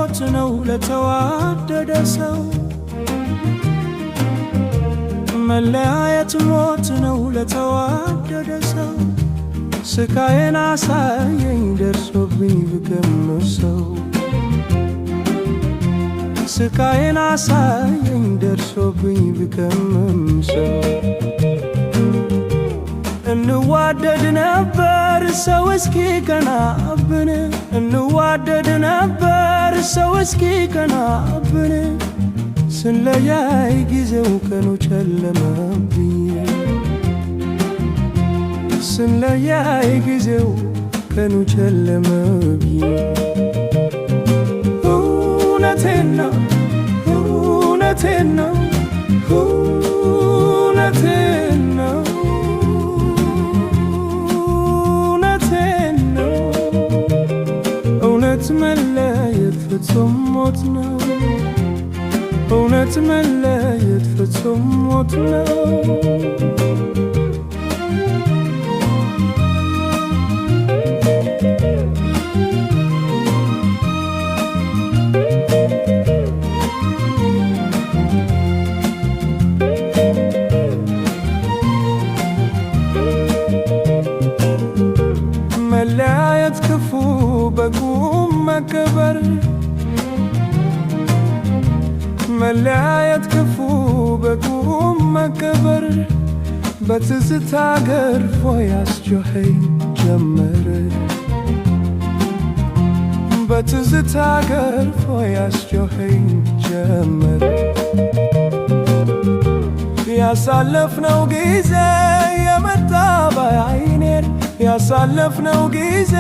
ሞት ነው ለተዋደደ ሰው መለያየት ሞት ነው ለተዋደደ ሰው ስቃዬን አሳየኝ ደርሶብኝ ብቀምሰው ስቃዬን አሳየኝ ደርሶብኝ ብቀምሰው እንዋደድ ነበር ሰው እስኪቀናብን እንዋደድ ነበር ሰው እስኪቀናብን ስንለያይ ጊዜው ቀኑ ጨለመብኝ ስንለያይ ጊዜው ቀኑ ጨለመብኝ እውነቴን ነው እውነቴን ነው እውነቴን ነው እውነቴን ነው እውነት መለየት ፍጹም ሞት ነው እውነት መለየት ፍጹም ሞት ነው መለያየት ክፉ በቁም መቀበር መለያየት ክፉ በቁም መቀበር በትዝታ ገርፎ ያስጮኸኝ ጀመረ በትዝታ ገርፎ ያስጮኸኝ ጀመረ ያሳለፍነው ጊዜ የመጣ ባይኔን ያሳለፍነው ጊዜ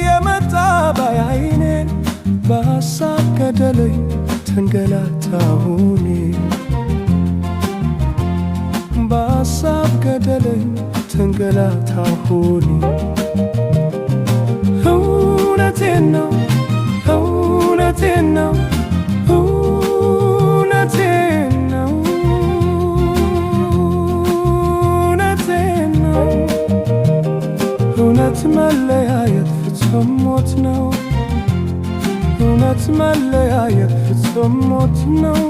የመጣ ባይኔን በሐሳብ ገደለኝ ተንገላታሁኔ በሐሳብ ገደለኝ ተንገላታሁኔ እውነቴን ነው እውነቴን ነው እውነቴን ነው እውነቴን ነው እውነት መለያየት ፍጹም ሞት ነው እውነት መለያየት ፍጹም ሞት ነው